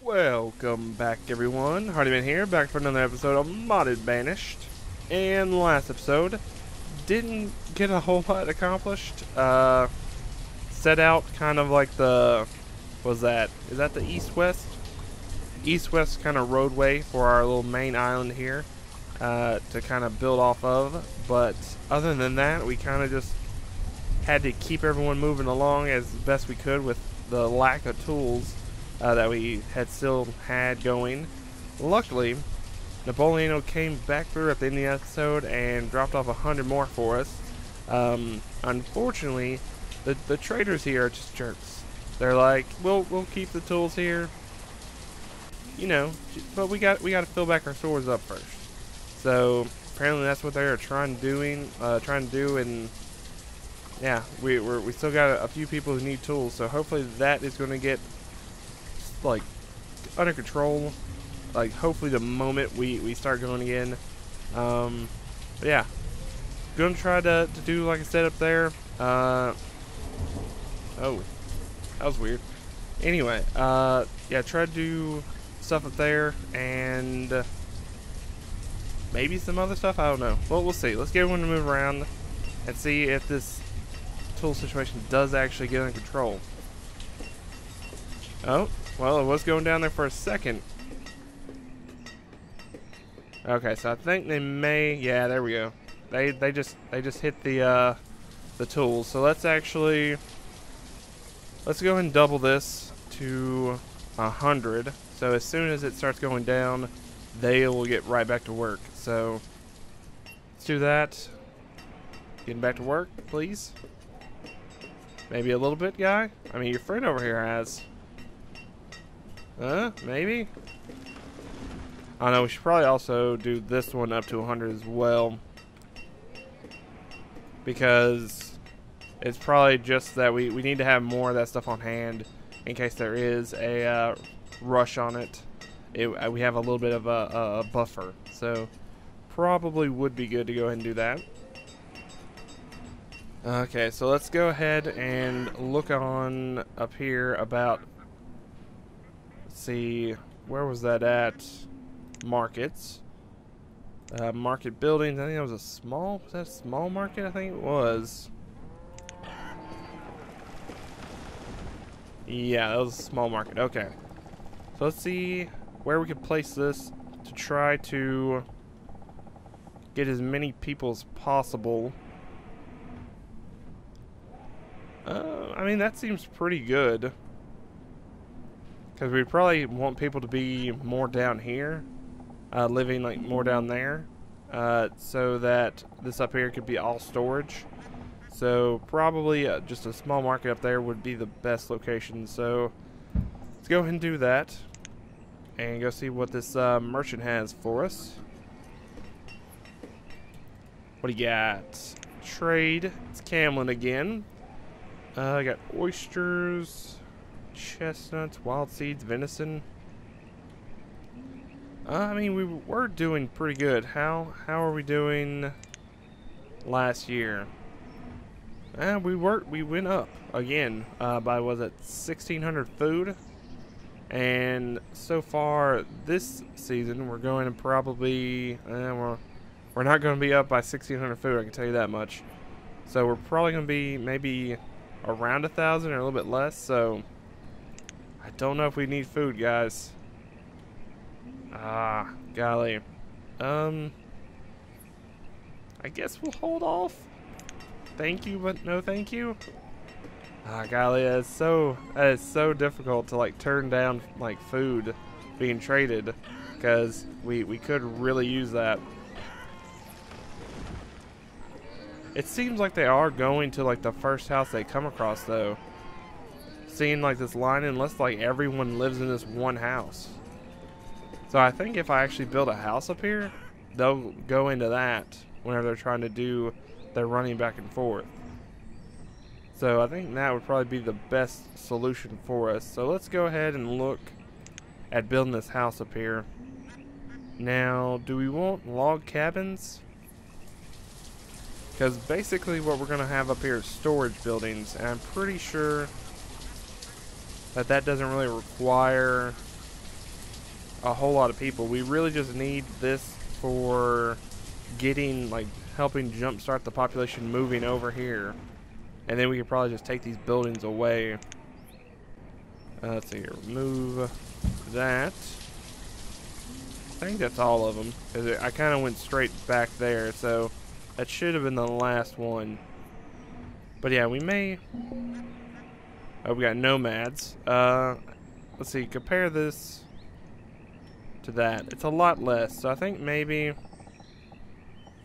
Welcome back, everyone. Hardyman here, back for another episode of Modded Banished. And last episode, didn't get a whole lot accomplished. Set out kind of like the, is that the east-west? East-west kind of roadway for our little main island here to kind of build off of. But other than that, we kind of just had to keep everyone moving along as best we could with the lack of tools that we still had going. Luckily, Napoleon came back through at the end of the episode and dropped off 100 more for us. Unfortunately, the traders here are just jerks. They're like, we'll keep the tools here, you know, but we got to fill back our stores up first. So apparently that's what they're trying to do, and yeah, we still got a few people who need tools. So hopefully that is going to get like under control, like hopefully the moment we start going again. But yeah, gonna try to do like I said up there. Oh, that was weird. Anyway, yeah, try to do stuff up there and maybe some other stuff, I don't know. Well, we'll see. Let's get everyone to move around and see if this tool situation does actually get under control. Oh, well, it was going down there for a second. Okay, so I think they may, yeah, there we go. They just hit the tools. So let's go ahead and double this to 100. So as soon as it starts going down, they will get right back to work. So let's do that. Getting back to work, please. Maybe a little bit, guy. I mean, your friend over here has. Maybe? I don't know, we should probably also do this one up to 100 as well. Because it's probably just that we need to have more of that stuff on hand in case there is a rush on it. We have a little bit of a buffer. So probably would be good to go ahead and do that. Okay, so let's go ahead and look on up here about, let's see, where was that at? Markets. Market buildings. I think that was was that a small market? I think it was. Yeah, that was a small market. Okay. So let's see where we could place this to try to get as many people as possible. I mean, that seems pretty good. Because we probably want people to be more down here. Living like more down there. So that this up here could be all storage. So probably just a small market up there would be the best location. So let's go ahead and do that. And go see what this merchant has for us. What do you got? Trade. It's Camlin again. I got oysters, chestnuts, wild seeds, venison. I mean, we were doing pretty good. How are we doing last year? We went up again by, was it 1,600 food? And so far this season, we're going to probably we're not going to be up by 1,600 food. I can tell you that much. So we're probably going to be maybe around 1,000 or a little bit less. So I don't know if we need food, guys. Ah, golly. I guess we'll hold off. Thank you, but no thank you. Ah, golly, that is so difficult to like turn down like food being traded, because we could really use that. It seems like they are going to like the first house they come across though. Seeing like this line, unless like everyone lives in this one house. So I think if I actually build a house up here, they'll go into that whenever they're trying to do their running back and forth. So I think that would probably be the best solution for us. So let's go ahead and look at building this house up here. Now, do we want log cabins? Because basically what we're going to have up here is storage buildings, and I'm pretty sure that doesn't really require a whole lot of people. We really just need this for getting, like, helping jumpstart the population moving over here. And then we could probably just take these buildings away. Let's see here. Remove that. I think that's all of them. Because I kind of went straight back there. So that should have been the last one. But yeah, we may... Oh, we got nomads. Let's see. Compare this to that. It's a lot less. So I think maybe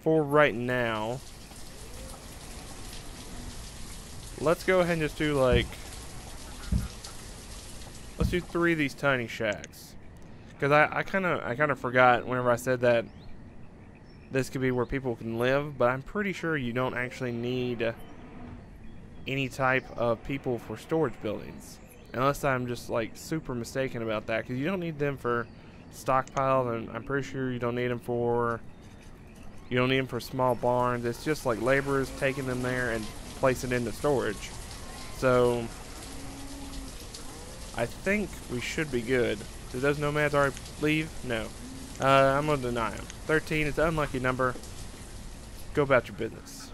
for right now, let's go ahead and just do like... Let's do 3 of these tiny shacks. Because I kind of forgot whenever I said that this could be where people can live, but I'm pretty sure you don't actually need any type of people for storage buildings. Unless I'm just like super mistaken about that, because you don't need them for stockpile, and I'm pretty sure you don't need them for small barns. It's just like laborers taking them there and placing into storage. So I think we should be good. Did those nomads already leave? No. I'm going to deny them. 13 is an unlucky number. Go about your business.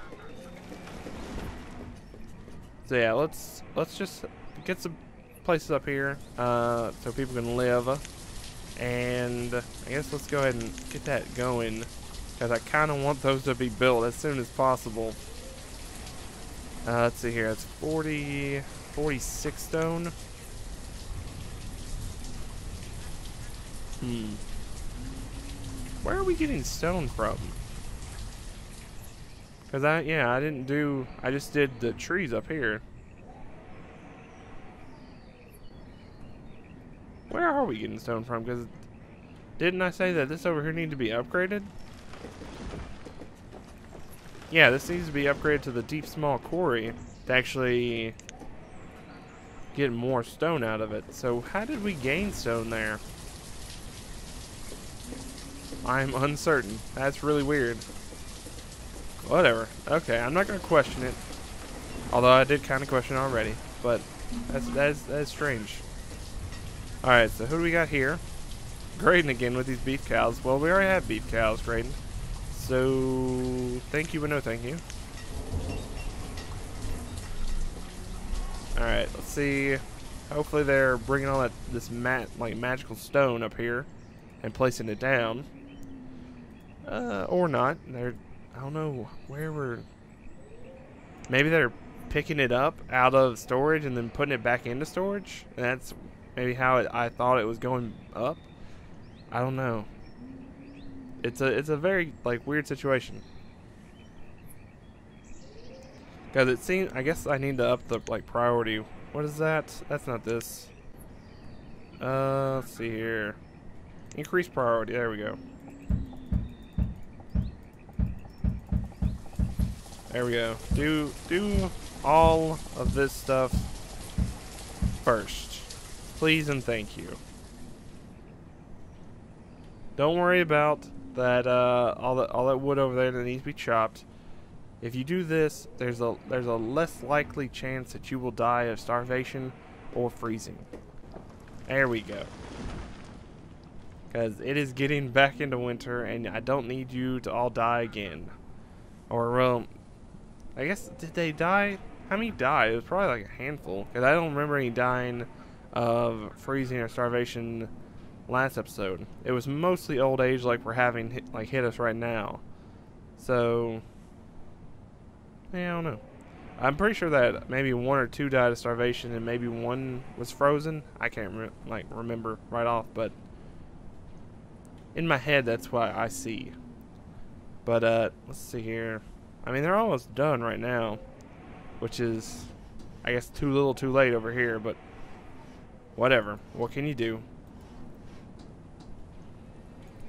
So yeah, let's just get some places up here so people can live. And I guess let's go ahead and get that going, because I kind of want those to be built as soon as possible. Let's see here. It's 46 stone. Where are we getting stone from? Because I just did the trees up here. Where are we getting stone from? Because didn't I say that this over here needed to be upgraded? Yeah, this needs to be upgraded to the deep small quarry to actually get more stone out of it. So how did we gain stone there? I'm uncertain. That's really weird. Whatever. Okay, I'm not going to question it. Although I did kind of question it already. But that's strange. Alright, so who do we got here? Graydon again with these beef cows. Well, we already have beef cows, Graydon. So, thank you, but no thank you. Alright, let's see. Hopefully they're bringing all this magical stone up here and placing it down. Or not. I don't know where we're... Maybe they're picking it up out of storage and then putting it back into storage? And that's maybe how I thought it was going up. I don't know. It's a very like weird situation. Because it seems, I guess I need to up the like priority. What is that? That's not this. Let's see here. Increase priority. There we go. There we go. Do all of this stuff first, please and thank you. Don't worry about that. All that wood over there that needs to be chopped. If you do this, there's a less likely chance that you will die of starvation or freezing. There we go. Because it is getting back into winter, and I don't need you to all die again. Or, well, I guess, did they die? How many died? It was probably like a handful. Because I don't remember any dying of freezing or starvation last episode. It was mostly old age like we're having hit us right now. So, yeah, I don't know. I'm pretty sure that maybe 1 or 2 died of starvation and maybe 1 was frozen. I can't remember right off, but in my head that's what I see. But let's see here. I mean, they're almost done right now, which is, I guess, too little too late over here, but whatever. What can you do?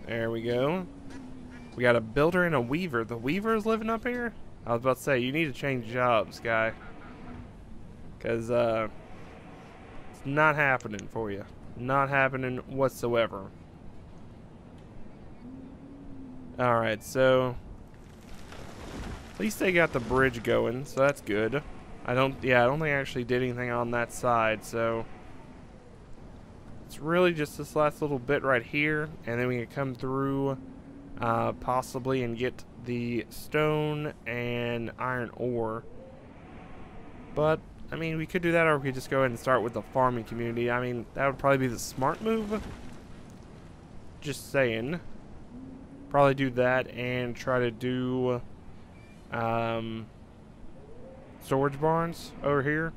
There we go. We got a builder and a weaver. The weaver is living up here? I was about to say, you need to change jobs, guy. Because, it's not happening for you. Not happening whatsoever. Alright, so at least they got the bridge going, so that's good. I don't think I actually did anything on that side, so it's really just this last little bit right here, and then we can come through possibly and get the stone and iron ore. But I mean, we could do that, or we could just go ahead and start with the farming community. I mean, that would probably be the smart move. Just saying. Probably do that and try to do storage barns over here.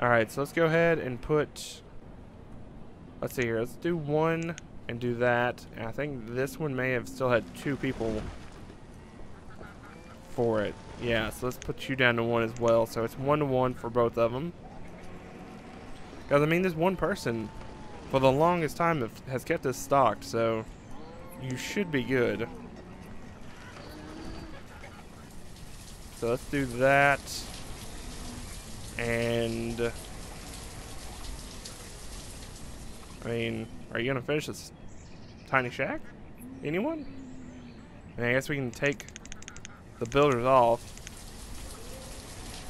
Alright, so let's go ahead and put, let's see here, let's do one and do that. And I think this one may have still had 2 people for it. Yeah, so let's put you down to 1 as well. So it's 1-to-1 for both of them. Because, I mean, this one person, for the longest time, has kept this stocked, so you should be good. So let's do that. And I mean, are you gonna finish this tiny shack? Anyone? And I guess we can take the builders off.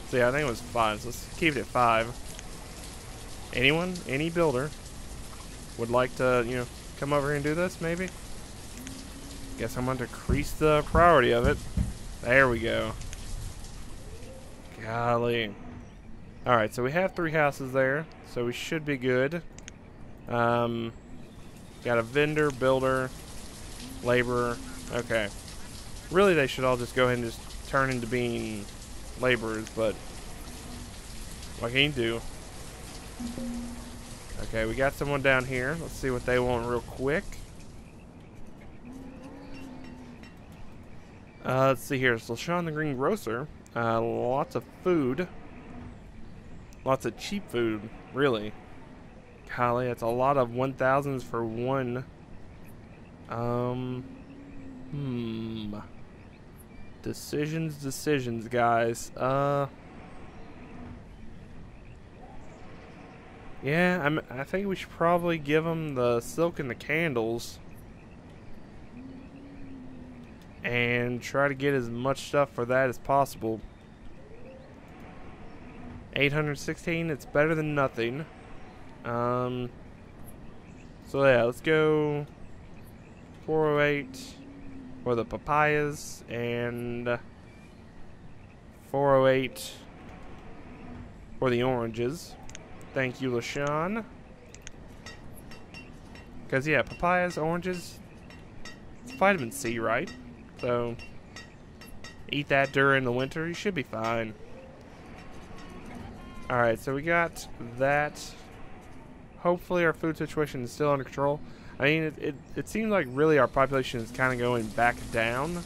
So yeah, I think it was 5, so let's keep it at 5. Anyone? Any builder would like to, you know, come over here and do this, maybe? Guess I'm going to increase the priority of it. There we go. Golly. Alright, so we have 3 houses there, so we should be good. Got a vendor, builder, laborer. Okay. Really, they should all just go ahead and just turn into being laborers, but what can you do? Okay, we got someone down here. Let's see what they want real quick. Let's see here. So Sean the Green Grocer. Lots of food. Lots of cheap food, really. Golly, that's a lot of 1,000s for one. Decisions, guys. Yeah, I think we should probably give them the silk and the candles. And try to get as much stuff for that as possible. 816, it's better than nothing. So yeah, let's go 408 for the papayas and 408 for the oranges. Thank you, LaShawn. Because yeah, papayas, oranges, it's vitamin C, right? So eat that during the winter, you should be fine. Alright, so we got that. Hopefully our food situation is still under control. I mean, it seems like really our population is kind of going back down.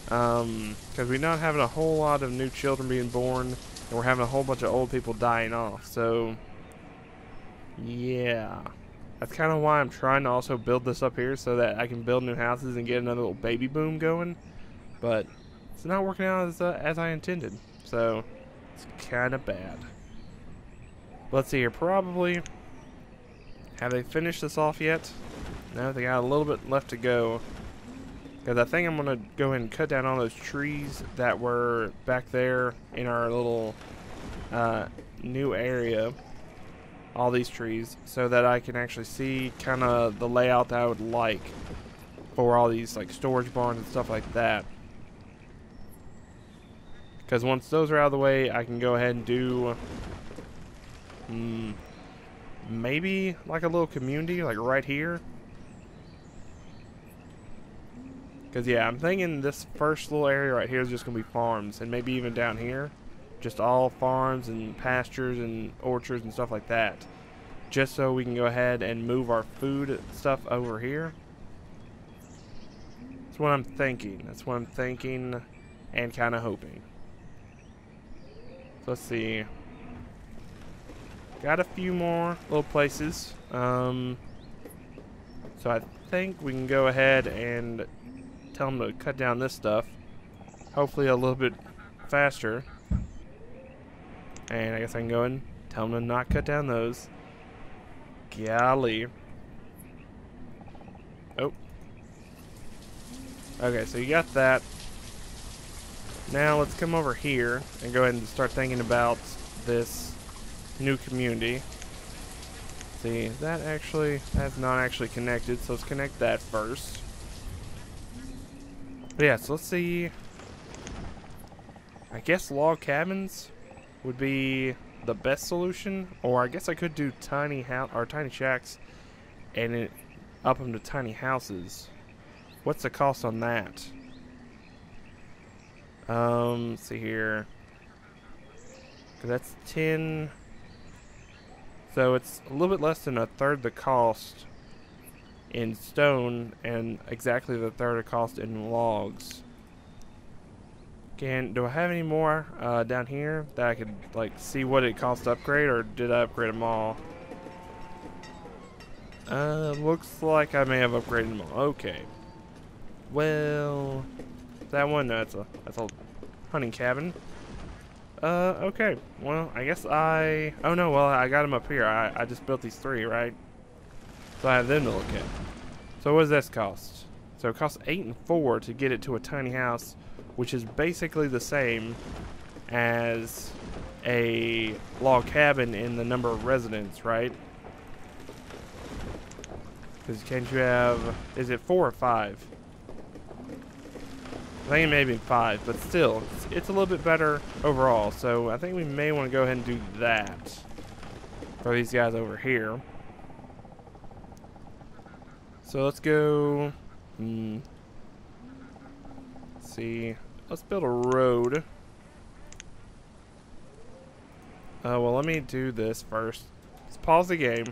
Because we're not having a whole lot of new children being born. And we're having a whole bunch of old people dying off. So, yeah. That's kind of why I'm trying to also build this up here. So that I can build new houses and get another little baby boom going. But it's not working out as I intended. So, it's kind of bad. Let's see here. Probably. Have they finished this off yet? No, they got a little bit left to go. Because I think I'm going to go ahead and cut down all those trees that were back there in our little new area. All these trees. So that I can actually see kind of the layout that I would like for all these like storage barns and stuff like that. Because once those are out of the way, I can go ahead and do maybe like a little community like right here. Because yeah, I'm thinking this first little area right here is just going to be farms, and maybe even down here just all farms and pastures and orchards and stuff like that, just so we can go ahead and move our food stuff over here. That's what I'm thinking. That's what I'm thinking and kind of hoping. So let's see. Got a few more little places. So I think we can go ahead and tell them to cut down this stuff. Hopefully a little bit faster. And I guess I can go and tell them to not cut down those. Golly. Oh. Okay, so you got that. Now let's come over here and go ahead and start thinking about this new community. See, that's not actually connected, so let's connect that first. But yeah, so let's see. I guess log cabins would be the best solution, or I guess I could do tiny shacks and up them to tiny houses. What's the cost on that? Let's see here. 'Cause that's 10. So it's a little bit less than a third the cost in stone and exactly the third of the cost in logs. Do I have any more down here that I could like see what it costs to upgrade, or did I upgrade them all? Looks like I may have upgraded them all. Okay. Well, that one, no, that's a hunting cabin. Okay. Well, I guess oh no, well, I got them up here. I just built these 3, right? So I have them to look at. So what does this cost? So it costs 8 and 4 to get it to a tiny house, which is basically the same as a log cabin in the number of residents, right? Because can't you have, is it 4 or 5? I think it may be 5, but still, it's a little bit better overall. So I think we may want to go ahead and do that for these guys over here. So let's go, let's see, let's build a road. Well, let me do this first. Let's pause the game.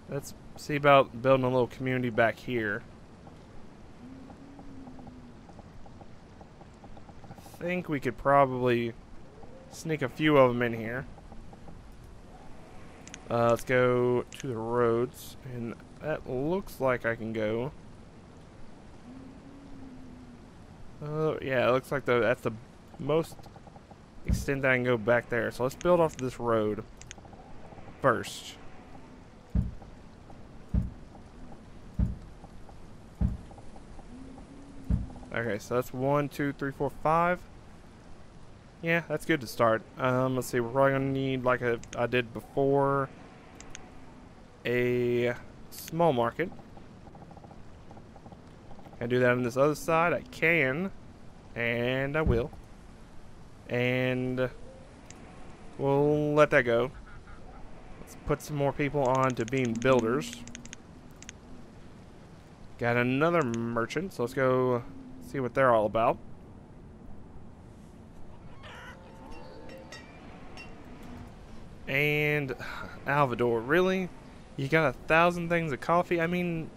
Let's see about building a little community back here. I think we could probably sneak a few of them in here. Let's go to the roads, and that looks like I can go. Yeah, it looks like that's the most extent that I can go back there. So let's build off this road first. Okay, so that's 1, 2, 3, 4, 5. Yeah, that's good to start. Let's see, we're probably gonna need, like I did before, a small market. Can I do that on this other side? I can, and I will. And we'll let that go. Let's put some more people on to being builders. Got another merchant, so let's go see what they're all about. And Alvador, really? You got 1,000 things of coffee? I mean,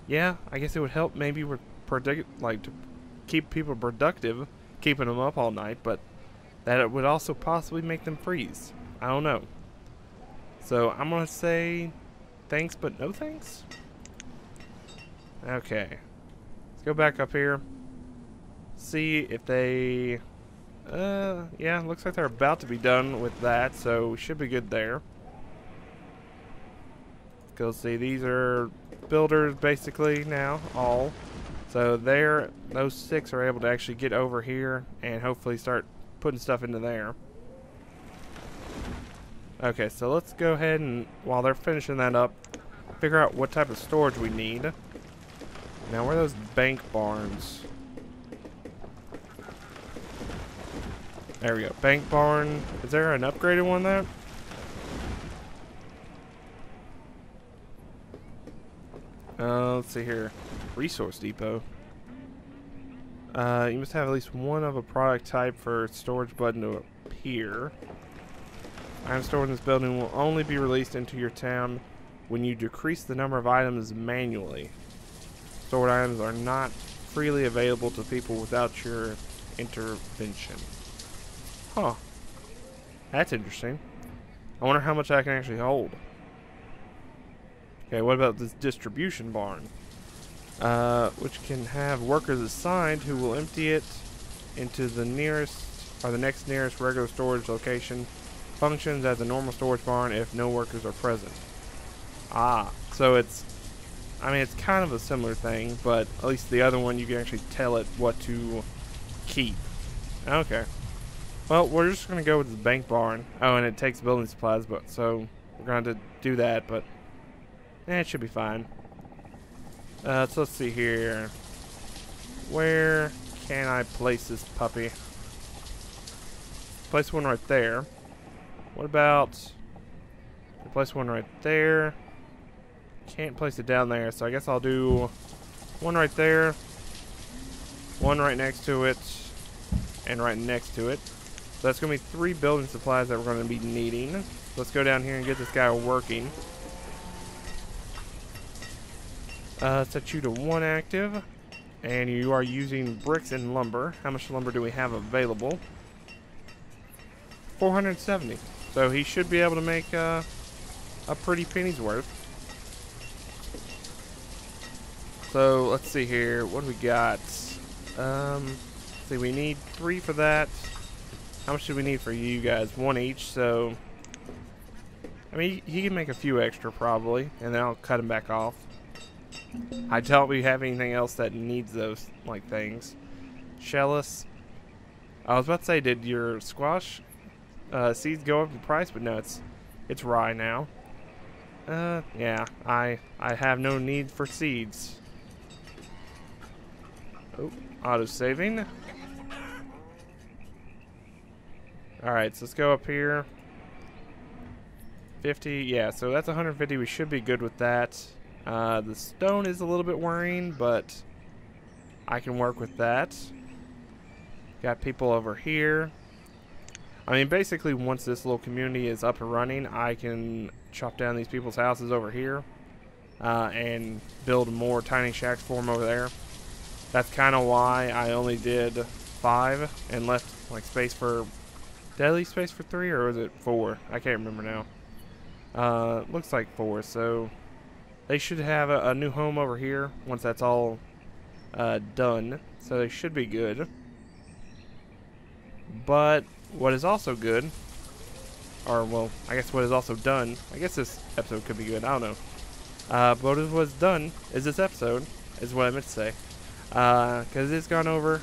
yeah, I guess it would help maybe to keep people productive, keeping them up all night, but that it would also possibly make them freeze. I don't know. So I'm gonna say thanks, but no thanks. Okay, let's go back up here. See if they. Yeah, looks like they're about to be done with that, so we should be good there. Go see, these are builders basically now, all. So those 6 are able to actually get over here and hopefully start putting stuff into there. Okay, so let's go ahead and, while they're finishing that up, figure out what type of storage we need. Now, where are those bank barns? There we go. Bank barn. Is there an upgraded one there? Let's see here. Resource depot. You must have at least one of a product type for storage button to appear. Items stored in this building will only be released into your town when you decrease the number of items manually. Stored items are not freely available to people without your intervention. Huh. That's interesting. I wonder how much I can actually hold. Okay, what about this distribution barn? Which can have workers assigned who will empty it into the nearest, or the next nearest regular storage location. Functions as a normal storage barn if no workers are present. Ah, so it's kind of a similar thing, but at least the other one you can actually tell it what to keep. Okay. Well, we're just going to go with the bank barn. Oh, and it takes building supplies, but so we're going to do that, but it should be fine. So let's see here. Where can I place this puppy? Place one right there. What about... place one right there. Can't place it down there, so I guess I'll do one right there, one right next to it, and right next to it. So that's going to be 3 building supplies that we're going to be needing. Let's go down here and get this guy working. Set you to 1 active. And you are using bricks and lumber. How much lumber do we have available? 470. So he should be able to make a pretty penny's worth. So let's see here. What do we got? Let's see, we need 3 for that. How much do we need for you guys? 1 each. So I mean, he can make a few extra probably, and then I'll cut him back off. I doubt we have anything else that needs those like things. Shellis. I was about to say, did your squash seeds go up in price? But no, it's rye now. Yeah, I have no need for seeds. Oh, auto saving. Alright, so let's go up here. 50, yeah, so that's 150. We should be good with that. The stone is a little bit worrying, but I can work with that. Got people over here. I mean, basically, once this little community is up and running, I can chop down these people's houses over here and build more tiny shacks for them over there. That's kind of why I only did 5 and left like space for... Did I leave space for 3 or was it 4? I can't remember now. Looks like 4, so they should have a new home over here once that's all done. So they should be good. But what is also good, or well, I guess what is also done, I guess this episode could be good, I don't know. But what was done is this episode, is what I meant to say. Because it's gone over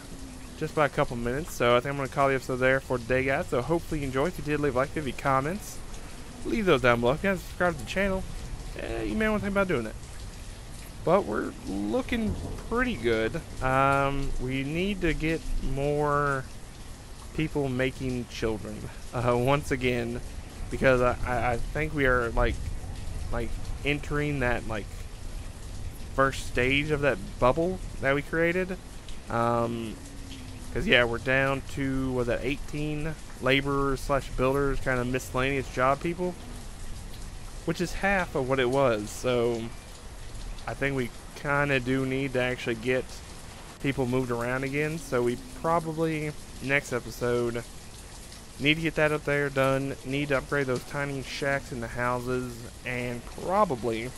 just by a couple minutes, so I think I'm going to call the episode there for today, guys. So hopefully you enjoyed. If you did, leave a like, leave any comments. Leave those down below. If you haven't subscribed to the channel, you may want to think about doing it. But we're looking pretty good. We need to get more people making children once again, because I think we are like entering that like first stage of that bubble that we created. Because yeah, we're down to, was that 18 laborers slash builders, kind of miscellaneous job people, which is half of what it was. So I think we kind of do need to actually get people moved around again. So we probably, next episode, need to get that up there done, need to upgrade those tiny shacks into houses, and probably,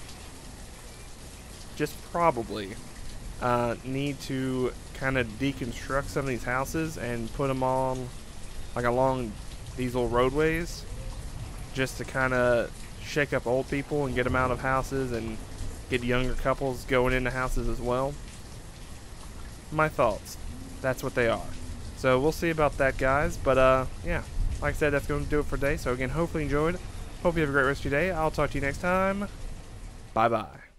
just probably, need to kind of deconstruct some of these houses and put them on like along these little roadways, just to kind of shake up old people and get them out of houses and get younger couples going into houses as well. My thoughts, that's what they are. So we'll see about that, guys. But yeah, like I said, that's going to do it for today. So again, hopefully you enjoyed. Hope you have a great rest of your day. I'll talk to you next time. Bye bye.